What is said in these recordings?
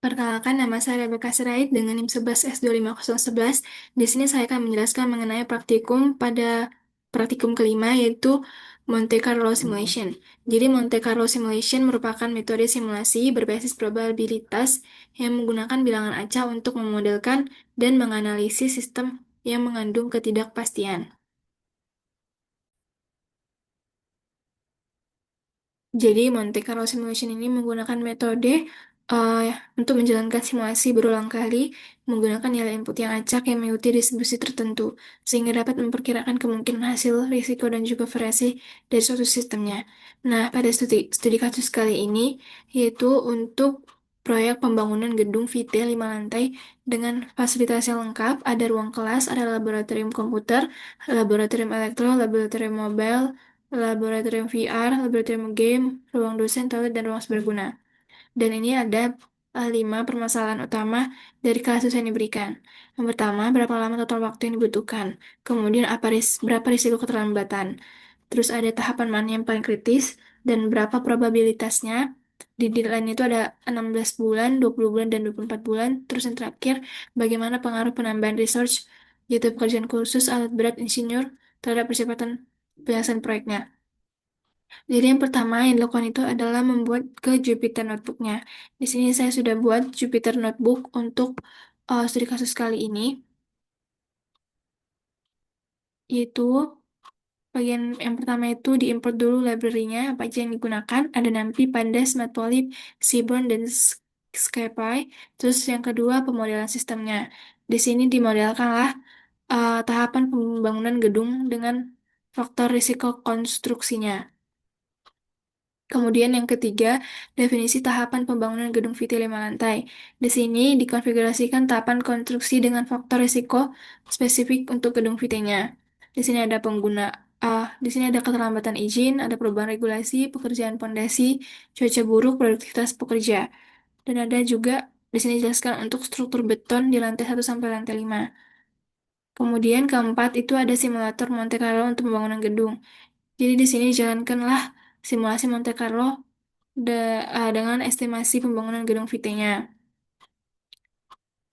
Perkenalkan, nama saya Rebecca Sirait dengan NIM 11S25011. Di sini saya akan menjelaskan mengenai praktikum kelima, yaitu Monte Carlo Simulation. Jadi, Monte Carlo Simulation merupakan metode simulasi berbasis probabilitas yang menggunakan bilangan acak untuk memodelkan dan menganalisis sistem yang mengandung ketidakpastian. Jadi, Monte Carlo Simulation ini menggunakan metode eh, untuk menjalankan simulasi berulang kali menggunakan nilai input yang acak yang mengikuti distribusi tertentu, sehingga dapat memperkirakan kemungkinan hasil, risiko, dan juga variasi dari suatu sistemnya. Nah, pada studi kasus kali ini, yaitu untuk proyek pembangunan gedung VT 5 lantai dengan fasilitas yang lengkap, ada ruang kelas, ada laboratorium komputer, laboratorium elektro, laboratorium mobile, laboratorium VR, laboratorium game, ruang dosen, toilet, dan ruang serbaguna. Dan ini ada 5 permasalahan utama dari kasus yang diberikan. Yang pertama, berapa lama total waktu yang dibutuhkan. Kemudian, berapa risiko keterlambatan. Terus ada tahapan mana yang paling kritis, dan berapa probabilitasnya. Di deadline itu ada 16 bulan, 20 bulan, dan 24 bulan. Terus yang terakhir, bagaimana pengaruh penambahan research, yaitu pekerjaan khusus alat berat insinyur terhadap percepatan penyelesaian proyeknya. Jadi yang pertama yang dilakukan itu adalah membuat ke Jupyter Notebook-nya. Di sini saya sudah buat Jupyter Notebook untuk studi kasus kali ini, yaitu bagian yang pertama itu diimport dulu library-nya, apa aja yang digunakan. Ada NumPy, Pandas, Matplotlib, Seaborn, dan SciPy. Terus yang kedua pemodelan sistemnya. Di sini dimodelkanlah tahapan pembangunan gedung dengan faktor risiko konstruksinya. Kemudian yang ketiga, definisi tahapan pembangunan gedung VT 5 lantai. Di sini dikonfigurasikan tahapan konstruksi dengan faktor risiko spesifik untuk gedung VT-nya. Di sini ada di sini ada keterlambatan izin, ada perubahan regulasi, pekerjaan pondasi, cuaca buruk, produktivitas pekerja. Dan ada juga di sini dijelaskan untuk struktur beton di lantai 1 sampai lantai 5. Kemudian keempat itu ada simulator Monte Carlo untuk pembangunan gedung. Jadi di sini dijalankanlah simulasi Monte Carlo dengan estimasi pembangunan gedung VT-nya.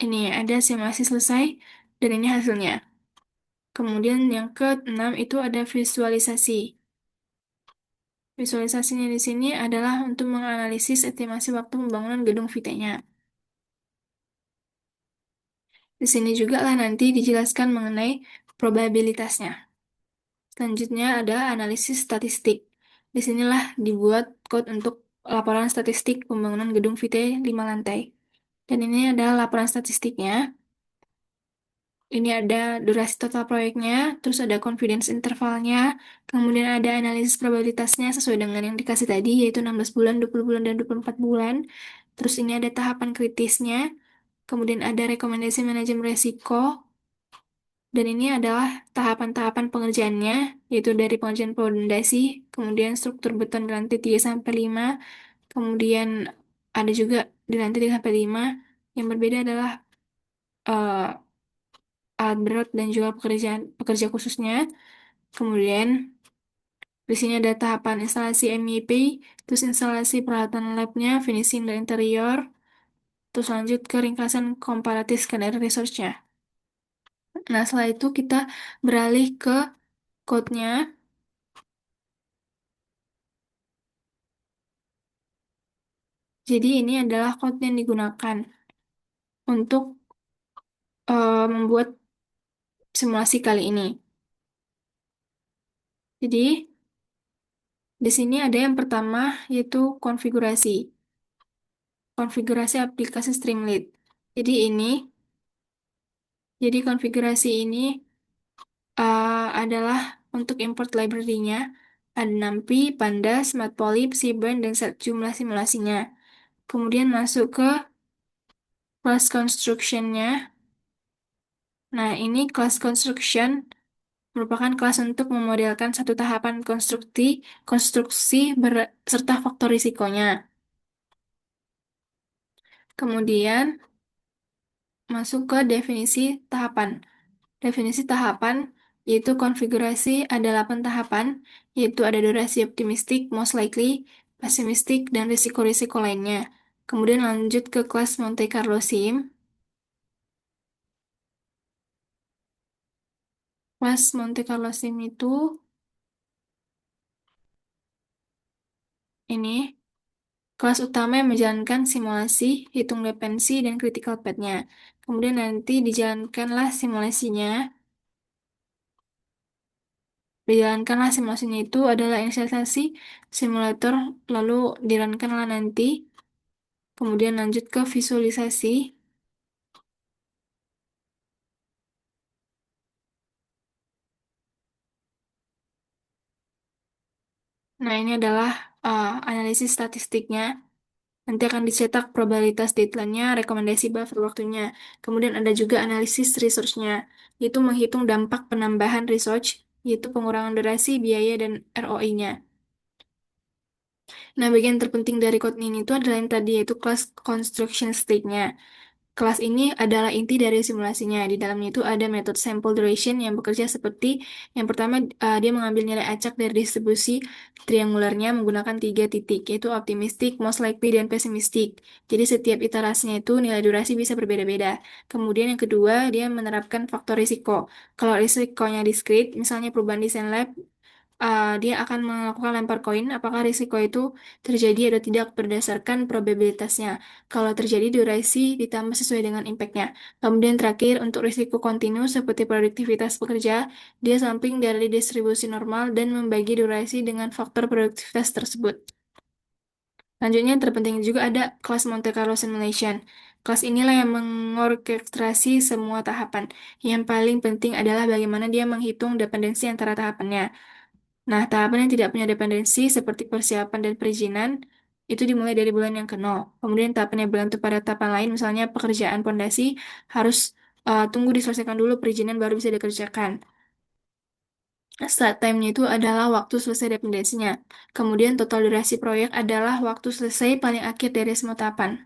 Ini ada simulasi selesai dan ini hasilnya. Kemudian yang keenam itu ada visualisasi. Visualisasinya di sini adalah untuk menganalisis estimasi waktu pembangunan gedung VT-nya. Di sini juga lah nanti dijelaskan mengenai probabilitasnya. Selanjutnya ada analisis statistik. Di sinilah dibuat code untuk laporan statistik pembangunan gedung VT 5 lantai. Dan ini adalah laporan statistiknya. Ini ada durasi total proyeknya, terus ada confidence intervalnya, kemudian ada analisis probabilitasnya sesuai dengan yang dikasih tadi, yaitu 16 bulan, 20 bulan, dan 24 bulan. Terus ini ada tahapan kritisnya, kemudian ada rekomendasi manajemen resiko, dan ini adalah tahapan-tahapan pengerjaannya, yaitu dari pengerjaan pondasi, kemudian struktur beton di lantai 3 sampai 5, kemudian ada juga di lantai 3 sampai 5. Yang berbeda adalah eh, alat berat dan juga pekerja khususnya. Kemudian di sini ada tahapan instalasi MIP, terus instalasi peralatan labnya, finishing dan interior, terus lanjut ke ringkasan komparatif skenario research-nya. Nah, setelah itu kita beralih ke code-nya. Jadi ini adalah code yang digunakan untuk membuat simulasi kali ini. Jadi di sini ada yang pertama yaitu konfigurasi. Konfigurasi aplikasi Streamlit. Jadi ini Jadi konfigurasi ini adalah untuk import library-nya. Ada NumPy, Pandas, Matplotlib, Seaborn, dan set jumlah simulasinya. Kemudian masuk ke class construction-nya. Nah, ini class construction merupakan kelas untuk memodelkan satu tahapan konstruksi serta faktor risikonya. Kemudian masuk ke definisi tahapan. Definisi tahapan yaitu konfigurasi ada 8 tahapan, yaitu ada durasi optimistik, most likely, pesimistik, dan risiko-risiko lainnya. Kemudian lanjut ke kelas Monte Carlo Sim. Kelas Monte Carlo Sim itu ini kelas utama yang menjalankan simulasi, hitung dependensi, dan critical path-nya. Kemudian nanti dijalankanlah simulasinya. Dijalankanlah simulasinya itu adalah inisialisasi simulator, lalu dijalankanlah nanti. Kemudian lanjut ke visualisasi. Nah, ini adalah analisis statistiknya. Nanti akan dicetak probabilitas deadline-nya, rekomendasi buffer waktunya. Kemudian ada juga analisis resource-nya, yaitu menghitung dampak penambahan research, yaitu pengurangan durasi, biaya, dan ROI-nya. Nah, bagian terpenting dari code ini itu adalah yang tadi, yaitu class construction state-nya. Kelas ini adalah inti dari simulasinya. Di dalamnya itu ada metode sample duration yang bekerja seperti yang pertama, dia mengambil nilai acak dari distribusi triangularnya menggunakan tiga titik, yaitu optimistic, most likely, dan pessimistic. Jadi setiap iterasinya itu nilai durasi bisa berbeda-beda. Kemudian yang kedua, dia menerapkan faktor risiko. Kalau risikonya discrete, misalnya perubahan desain lab, dia akan melakukan lempar koin apakah risiko itu terjadi atau tidak berdasarkan probabilitasnya. Kalau terjadi, durasi ditambah sesuai dengan impact-nya. Kemudian terakhir, untuk risiko kontinu seperti produktivitas pekerja, dia sampling dari distribusi normal dan membagi durasi dengan faktor produktivitas tersebut. Selanjutnya, yang terpenting juga ada kelas Monte Carlo Simulation. Kelas inilah yang mengorkestrasi semua tahapan. Yang paling penting adalah bagaimana dia menghitung dependensi antara tahapannya. Nah, tahapan yang tidak punya dependensi seperti persiapan dan perizinan itu dimulai dari bulan yang ke-0. Kemudian tahapan yang bergantung pada tahapan lain, misalnya pekerjaan pondasi, harus tunggu diselesaikan dulu perizinan baru bisa dikerjakan. Start time-nya itu adalah waktu selesai dependensinya. Kemudian total durasi proyek adalah waktu selesai paling akhir dari semua tahapan.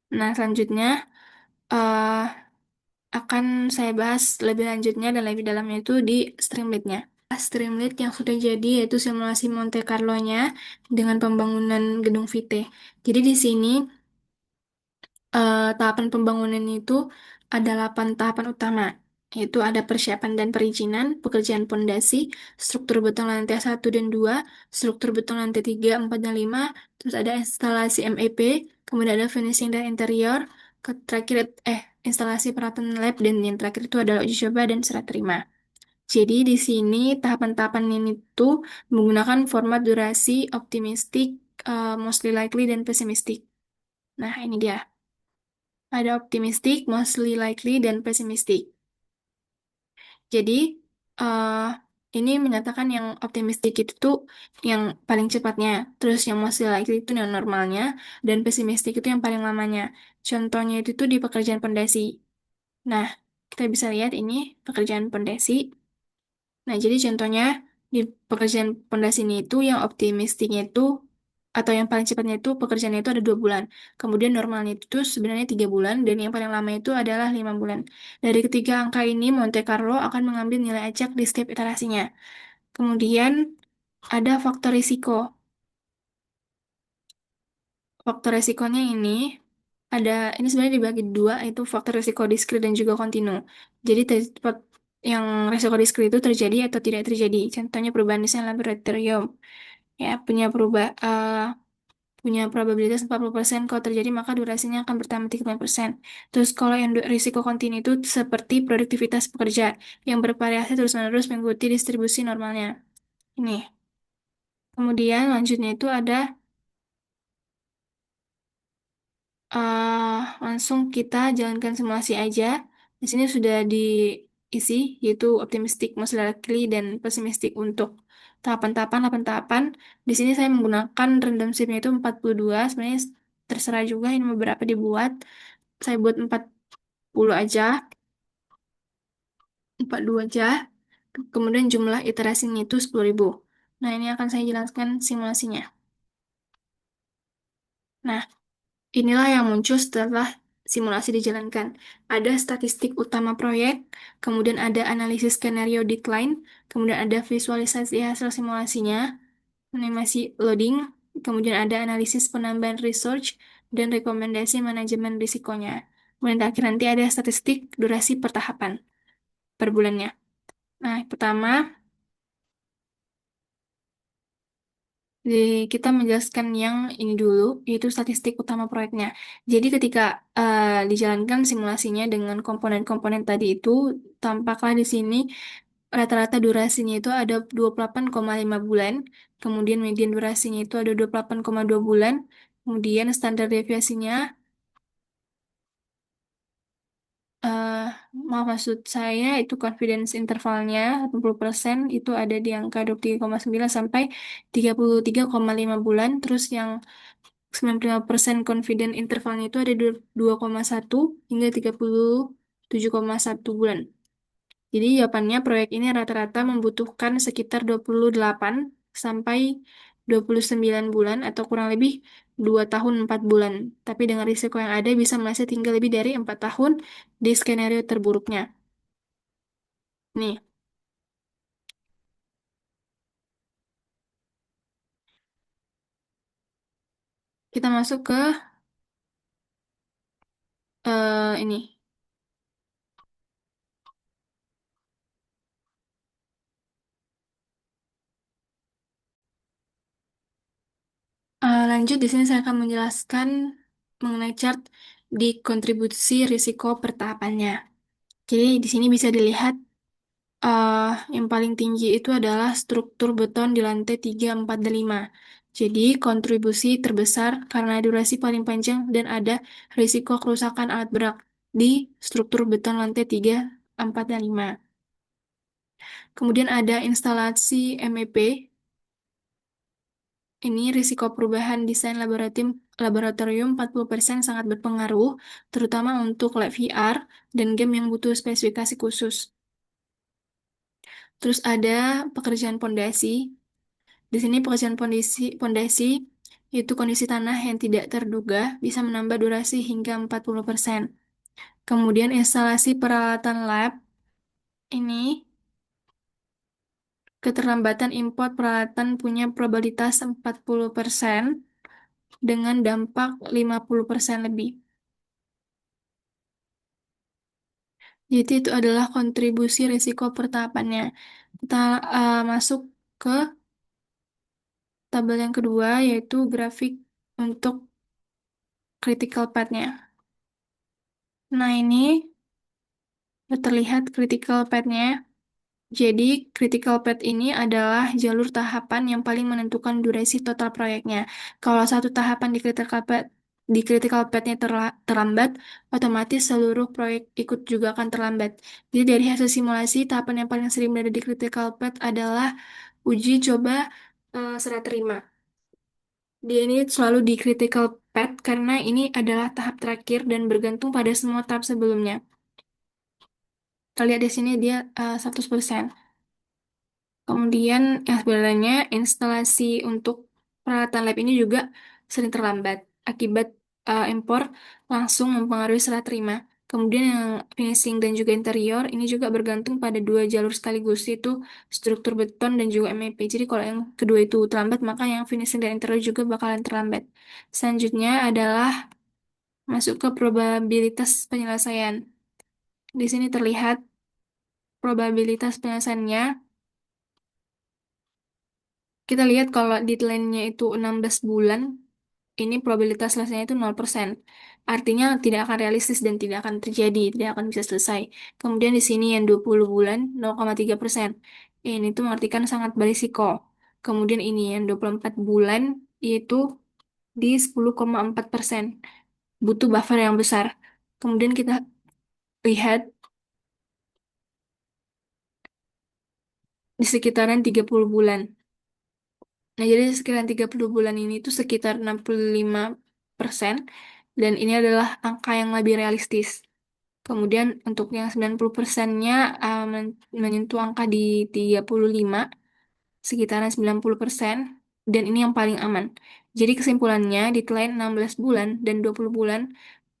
Nah, selanjutnya eh, akan saya bahas lebih lanjutnya dan lebih dalamnya itu di Streamlit-nya. Streamlit yang sudah jadi yaitu simulasi Monte Carlo-nya dengan pembangunan gedung Vite. Jadi di sini tahapan pembangunan itu ada 8 tahapan utama, yaitu ada persiapan dan perizinan, pekerjaan pondasi, struktur beton lantai 1 dan 2, struktur beton lantai 3, 4, dan 5, terus ada instalasi MEP, kemudian ada finishing dan interior, terakhir instalasi peralatan lab, dan yang terakhir itu adalah uji coba dan serah terima. Jadi di sini tahapan-tahapan ini tuh menggunakan format durasi optimistic, mostly likely, dan pessimistic. Nah, ini dia. Ada optimistic, mostly likely, dan pessimistic. Jadi, eh ini menyatakan yang optimistic itu tuh yang paling cepatnya. Terus yang mostly likely itu yang normalnya. Dan pessimistic itu yang paling lamanya. Contohnya itu tuh di pekerjaan pondasi. Nah, kita bisa lihat ini pekerjaan pondasi. Nah, jadi contohnya di pekerjaan pondasi ini itu yang optimistiknya itu atau yang paling cepatnya itu pekerjaannya itu ada 2 bulan. Kemudian normalnya itu tuh sebenarnya 3 bulan dan yang paling lama itu adalah 5 bulan. Dari ketiga angka ini Monte Carlo akan mengambil nilai acak di setiap iterasinya. Kemudian ada faktor risiko. Faktor risikonya ini sebenarnya dibagi dua, itu faktor risiko diskrit dan juga kontinu. Jadi yang risiko diskrit itu terjadi atau tidak terjadi. Contohnya perubahan desain laboratorium. Ya, punya probabilitas 40%, kalau terjadi maka durasinya akan bertambah 30%. Terus kalau yang risiko kontinu itu seperti produktivitas pekerja yang bervariasi terus-menerus mengikuti distribusi normalnya. Ini. Kemudian lanjutnya itu ada langsung kita jalankan simulasi aja. Di sini sudah diisi, yaitu optimistic, most likely, dan pessimistic untuk tahapan-tahapan, 8 tahapan. Di sini saya menggunakan random shift-nya itu 42. Sebenarnya terserah juga ini beberapa dibuat. Saya buat 40 aja, 42 aja. Kemudian jumlah iterasinya itu 10.000. Nah, ini akan saya jelaskan simulasinya. Nah, inilah yang muncul setelah simulasi dijalankan. Ada statistik utama proyek, kemudian ada analisis skenario decline, kemudian ada visualisasi hasil simulasinya, animasi loading, kemudian ada analisis penambahan research, dan rekomendasi manajemen risikonya. Kemudian terakhir nanti ada statistik durasi per tahapan per bulannya. Nah, pertama, kita menjelaskan yang ini dulu, yaitu statistik utama proyeknya. Jadi ketika dijalankan simulasinya dengan komponen-komponen tadi itu, tampaklah di sini rata-rata durasinya itu ada 28,5 bulan, kemudian median durasinya itu ada 28,2 bulan, kemudian standar deviasinya, eh maksud saya itu confidence intervalnya 80% itu ada di angka 23,9 sampai 33,5 bulan, terus yang 95% confident intervalnya itu ada 2,1 hingga 37,1 bulan. Jadi jawabannya proyek ini rata-rata membutuhkan sekitar 28 sampai 29 bulan atau kurang lebih 2 tahun 4 bulan. Tapi dengan risiko yang ada bisa meleset hingga lebih dari 4 tahun di skenario terburuknya. Nih, kita masuk ke ini. Lanjut, di sini saya akan menjelaskan mengenai chart di kontribusi risiko pertahapannya. Jadi di sini bisa dilihat eh, yang paling tinggi itu adalah struktur beton di lantai 3, 4, dan 5. Jadi kontribusi terbesar karena durasi paling panjang dan ada risiko kerusakan alat berat di struktur beton lantai 3, 4, dan 5. Kemudian ada instalasi MEP. Ini risiko perubahan desain laboratorium 40% sangat berpengaruh, terutama untuk lab VR dan game yang butuh spesifikasi khusus. Terus ada pekerjaan pondasi. Di sini pekerjaan pondasi itu kondisi tanah yang tidak terduga bisa menambah durasi hingga 40%. Kemudian instalasi peralatan lab ini keterlambatan import peralatan punya probabilitas 40% dengan dampak 50% lebih. Jadi itu adalah kontribusi risiko pertahapannya. Kita masuk ke tabel yang kedua, yaitu grafik untuk critical path-nya. Nah, ini terlihat critical path-nya. Jadi, critical path ini adalah jalur tahapan yang paling menentukan durasi total proyeknya. Kalau satu tahapan di critical path-nya terlambat, otomatis seluruh proyek ikut juga akan terlambat. Jadi, dari hasil simulasi, tahapan yang paling sering berada di critical path adalah uji coba serah terima. Dia ini selalu di critical path karena ini adalah tahap terakhir dan bergantung pada semua tahap sebelumnya. Kita lihat di sini dia 100%. Kemudian yang sebenarnya instalasi untuk peralatan lab ini juga sering terlambat akibat impor langsung mempengaruhi serah terima. Kemudian yang finishing dan juga interior ini juga bergantung pada dua jalur sekaligus, yaitu struktur beton dan juga MEP. Jadi kalau yang kedua itu terlambat, maka yang finishing dan interior juga bakalan terlambat. Selanjutnya adalah masuk ke probabilitas penyelesaian. Di sini terlihat probabilitas penyelesaiannya. Kita lihat kalau deadline-nya itu 16 bulan, ini probabilitas selesainya itu 0%. Artinya tidak akan realistis dan tidak akan terjadi, tidak akan bisa selesai. Kemudian di sini yang 20 bulan, 0,3%. Ini tuh mengartikan sangat berisiko. Kemudian ini yang 24 bulan, yaitu di 10,4%. Butuh buffer yang besar. Kemudian kita lihat di sekitaran 30 bulan. Nah, jadi sekitaran 30 bulan ini tuh sekitar 65%, dan ini adalah angka yang lebih realistis. Kemudian untuk yang 90%-nya menyentuh angka di 35, sekitaran 90%, dan ini yang paling aman. Jadi kesimpulannya, deadline 16 bulan dan 20 bulan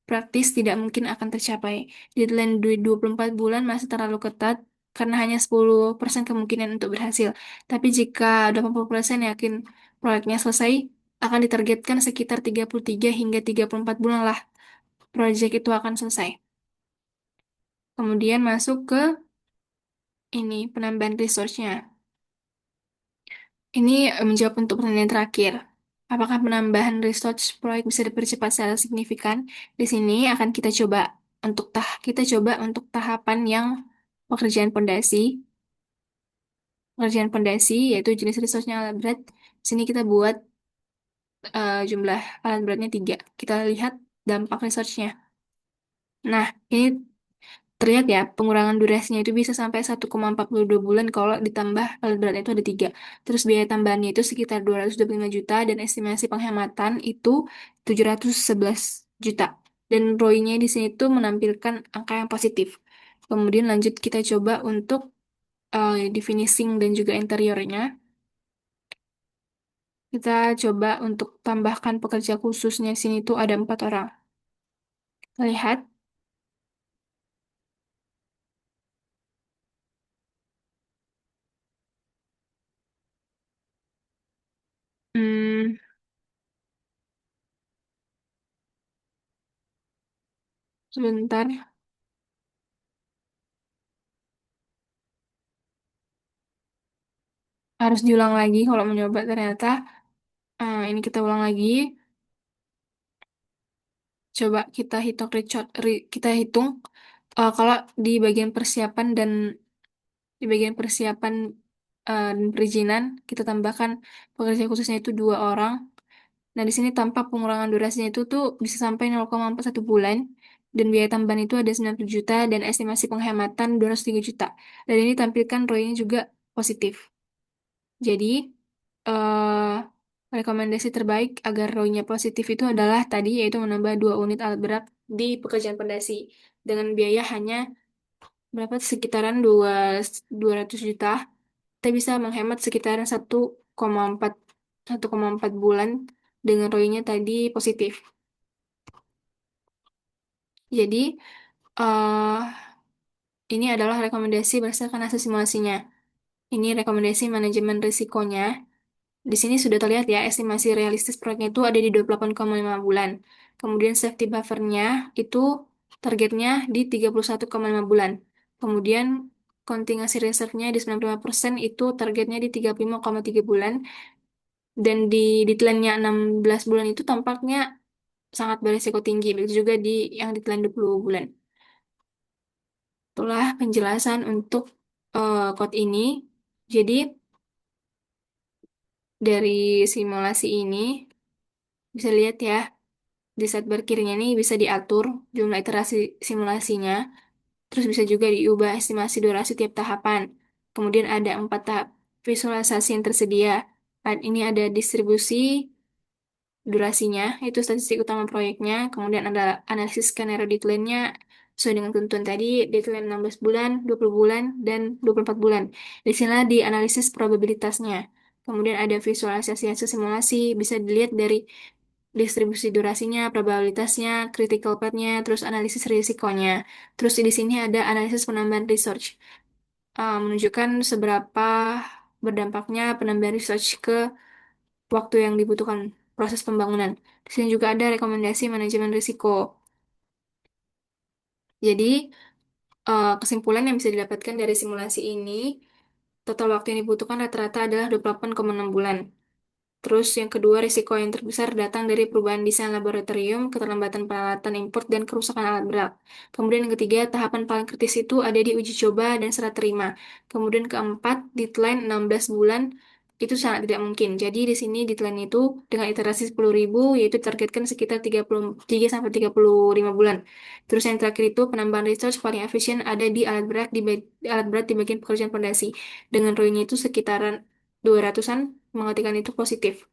praktis tidak mungkin akan tercapai. Deadline di 24 bulan masih terlalu ketat, karena hanya 10% kemungkinan untuk berhasil. Tapi jika 80% yakin proyeknya selesai, akan ditargetkan sekitar 33 hingga 34 bulan lah proyek itu akan selesai. Kemudian masuk ke ini penambahan resource-nya. Ini menjawab untuk pertanyaan terakhir. Apakah penambahan research proyek bisa dipercepat secara signifikan? Di sini akan kita coba untuk tahapan yang pekerjaan pondasi. Pekerjaan pondasi yaitu jenis resource-nya alat berat. Di sini kita buat jumlah alat beratnya 3. Kita lihat dampak research-nya. Nah, ini terlihat ya, pengurangan durasinya itu bisa sampai 1,42 bulan kalau ditambah alat beratnya itu ada 3. Terus biaya tambahannya itu sekitar 225 juta dan estimasi penghematan itu 711 juta. Dan ROI-nya di sini tuh menampilkan angka yang positif. Kemudian lanjut kita coba untuk di finishing dan juga interiornya. Kita coba untuk tambahkan pekerja khususnya di sini tuh ada 4 orang. Lihat, hmm, sebentar, harus diulang lagi kalau mencoba ternyata. Ini kita ulang lagi. Coba kita hitung kalau di bagian persiapan dan perizinan kita tambahkan pekerja khususnya itu 2 orang. Nah, di sini tanpa pengurangan durasinya itu tuh bisa sampai 0,41 bulan dan biaya tambahan itu ada 90 juta dan estimasi penghematan 203 juta. Dan ini tampilkan ROI-nya juga positif. Jadi, eh, rekomendasi terbaik agar ROI-nya positif itu adalah tadi, yaitu menambah 2 unit alat berat di pekerjaan pondasi dengan biaya hanya berapa sekitaran 200 juta. Kita bisa menghemat sekitaran 1,4 1,4 bulan dengan ROI-nya tadi positif. Jadi, eh ini adalah rekomendasi berdasarkan hasil simulasinya. Ini rekomendasi manajemen risikonya. Di sini sudah terlihat ya, estimasi realistis proyeknya itu ada di 28,5 bulan. Kemudian safety buffer-nya itu targetnya di 31,5 bulan. Kemudian kontingasi reserve-nya di 95% itu targetnya di 35,3 bulan. Dan di deadline-nya 16 bulan itu tampaknya sangat berisiko tinggi. Begitu juga di yang deadline 20 bulan. Itulah penjelasan untuk code ini. Jadi dari simulasi ini bisa lihat ya, di sidebar kirinya ini bisa diatur jumlah iterasi simulasinya, terus bisa juga diubah estimasi durasi tiap tahapan. Kemudian ada 4 tahap visualisasi yang tersedia. Ini ada distribusi durasinya, itu statistik utama proyeknya. Kemudian ada analisis skenario deadline-nya sesuai dengan ketentuan tadi, deadline 16 bulan, 20 bulan, dan 24 bulan. Di sini di analisis probabilitasnya. Kemudian ada visualisasi hasil simulasi, bisa dilihat dari distribusi durasinya, probabilitasnya, critical path-nya, terus analisis risikonya. Terus di sini ada analisis penambahan research, menunjukkan seberapa berdampaknya penambahan research ke waktu yang dibutuhkan proses pembangunan. Di sini juga ada rekomendasi manajemen risiko. Jadi, kesimpulan yang bisa didapatkan dari simulasi ini, total waktu yang dibutuhkan rata-rata adalah 28,6 bulan. Terus yang kedua, risiko yang terbesar datang dari perubahan desain laboratorium, keterlambatan peralatan import, dan kerusakan alat berat. Kemudian yang ketiga, tahapan paling kritis itu ada di uji coba dan serah terima. Kemudian keempat, deadline 16 bulan itu sangat tidak mungkin. Jadi di sini deadline itu dengan iterasi 10.000 yaitu targetkan sekitar 33 sampai 35 bulan. Terus yang terakhir itu penambahan research paling efisien ada di alat berat di bagian pekerjaan fondasi. Dengan ROI-nya itu sekitaran 200-an, mengartikan itu positif.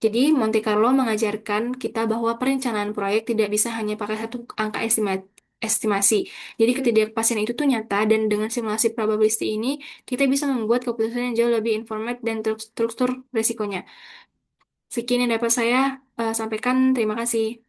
Jadi, Monte Carlo mengajarkan kita bahwa perencanaan proyek tidak bisa hanya pakai satu angka estimasi. Jadi, ketidakpastian itu tuh nyata, dan dengan simulasi probabilistik ini, kita bisa membuat keputusan yang jauh lebih informed dan terstruktur resikonya. Sekian yang dapat saya sampaikan. Terima kasih.